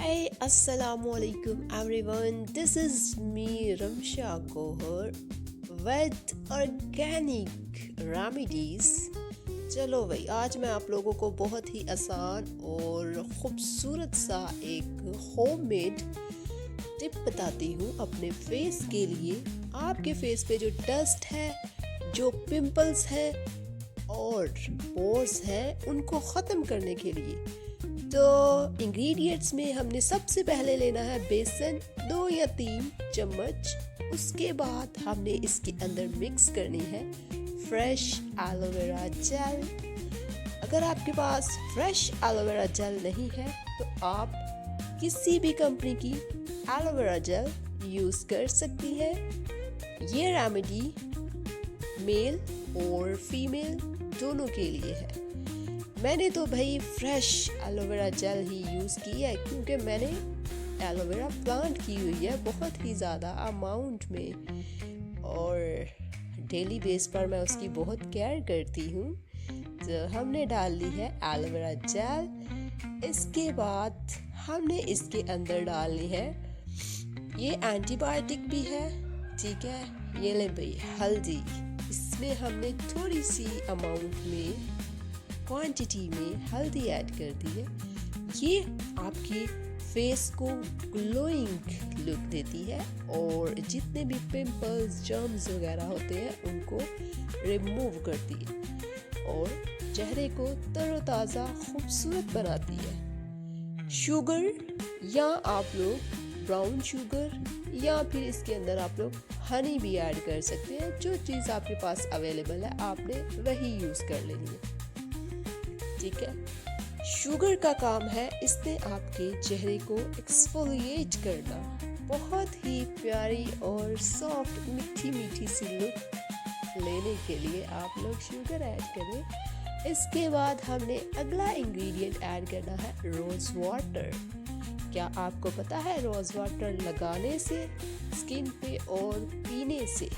Hi, Assalamualaikum everyone. This is me Ramsha Gohar with organic remedies. चलो भाई, आज मैं आप लोगों को बहुत ही आसान और ख़ूबसूरत सा एक होममेड टिप बताती हूँ अपने फेस के लिए। आपके फेस पे जो डस्ट है, जो पिंपल्स है और पोर्स है, उनको ख़त्म करने के लिए तो इंग्रेडिएंट्स में हमने सबसे पहले लेना है बेसन 2 या 3 चम्मच। उसके बाद हमने इसके अंदर मिक्स करनी है फ्रेश एलोवेरा जेल। अगर आपके पास फ्रेश एलोवेरा जेल नहीं है तो आप किसी भी कंपनी की एलोवेरा जेल यूज़ कर सकती हैं। ये रेमेडी मेल और फीमेल दोनों के लिए है। मैंने तो भाई फ्रेश एलोवेरा जेल ही यूज़ की है क्योंकि मैंने एलोवेरा प्लांट की हुई है बहुत ही ज़्यादा अमाउंट में और डेली बेस पर मैं उसकी बहुत केयर करती हूँ। तो हमने डाल ली है एलोवेरा जेल। इसके बाद हमने इसके अंदर डालनी है, ये एंटीबायोटिक भी है, ठीक है। ये ले भाई हल्दी, इसमें हमने थोड़ी सी अमाउंट में क्वांटिटी में हल्दी ऐड कर दी है। ये आपकी फेस को ग्लोइंग लुक देती है और जितने भी पिंपल्स जर्म्स वगैरह होते हैं उनको रिमूव करती है और चेहरे को तरोताज़ा खूबसूरत बनाती है। शुगर या आप लोग ब्राउन शुगर या फिर इसके अंदर आप लोग हनी भी ऐड कर सकते हैं। जो चीज़ आपके पास अवेलेबल है आपने वही यूज़ कर लेनी है, ठीक है। शुगर का काम है इसने आपके चेहरे को एक्सफोलिएट करना। बहुत ही प्यारी और सॉफ्ट मीठी मीठी सी लुक लेने के लिए आप लोग शुगर ऐड करें। इसके बाद हमने अगला इंग्रेडिएंट ऐड करना है रोज़ वाटर। क्या आपको पता है रोज़ वाटर लगाने से स्किन पे और पीने से,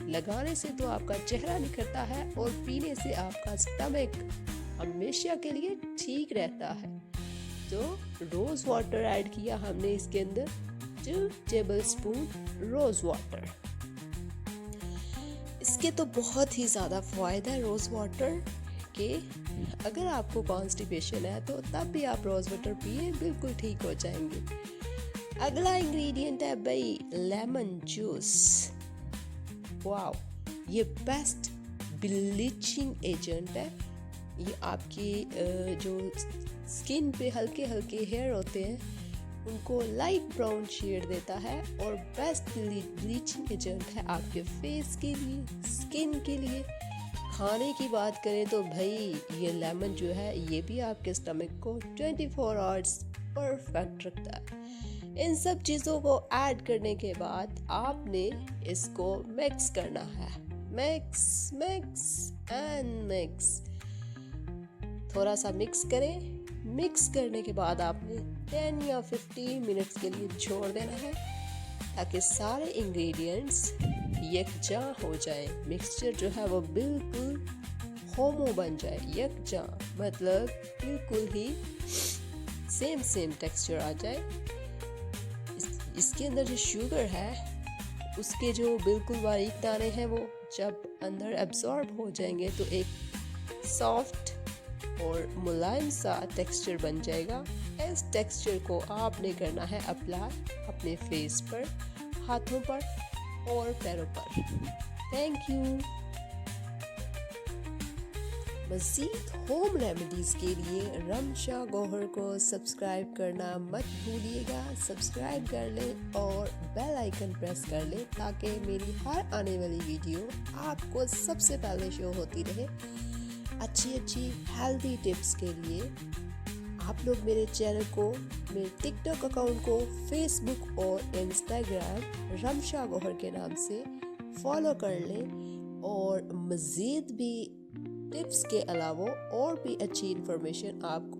लगाने से तो आपका चेहरा निखरता है और पीने से आपका स्टमक हमेशा के लिए ठीक रहता है। तो रोज़ वाटर ऐड किया हमने इसके अंदर 2 टेबलस्पून रोज़ वाटर। इसके तो बहुत ही ज़्यादा फ़ायदा है रोज़ वाटर के। अगर आपको कॉन्स्टिपेशन है तो तब भी आप रोज़ वाटर पिए, बिल्कुल ठीक हो जाएंगे। अगला इंग्रेडिएंट है भाई लेमन जूस। वाओ, ये बेस्ट ब्लीचिंग एजेंट है। ये आपकी जो स्किन पे हल्के हल्के हेयर होते हैं उनको लाइट ब्राउन शेड देता है और बेस्ट ब्लीचिंग एजेंट है आपके फेस के लिए, स्किन के लिए। खाने की बात करें तो भाई ये लेमन जो है ये भी आपके स्टमक को 24 आवर्स परफेक्ट रखता है। इन सब चीज़ों को ऐड करने के बाद आपने इसको मिक्स करना है, मिक्स मिक्स एंड मिक्स। थोड़ा सा मिक्स करें। मिक्स करने के बाद आपने 10 या 15 मिनट्स के लिए छोड़ देना है ताकि सारे इंग्रेडिएंट्स यकजा हो जाए। मिक्सचर जो है वो बिल्कुल होमो बन जाए, यकजा मतलब बिल्कुल ही सेम टेक्सचर आ जाए। इसके अंदर जो शुगर है उसके जो बिल्कुल बारीक दाने हैं वो जब अंदर एब्जॉर्ब हो जाएंगे तो एक सॉफ्ट और मुलायम सा टेक्सचर बन जाएगा। इस टेक्सचर को आपने करना है अप्लाई अपने फेस पर, हाथों पर और पैरों पर। Thank you. मज़ीद होम रेमेडीज़ के लिए रमशा गोहर को सब्सक्राइब करना मत भूलिएगा। सब्सक्राइब कर लें और बेल आइकन प्रेस कर लें ताकि मेरी हर आने वाली वीडियो आपको सबसे पहले शो होती रहे। अच्छी हेल्दी टिप्स के लिए आप लोग मेरे चैनल को, मेरे टिकटॉक अकाउंट को, फेसबुक और इंस्टाग्राम रमशा गोहर के नाम से फॉलो कर लें और मज़ीद भी टिप्स के अलावा और भी अच्छी इन्फॉर्मेशन आपको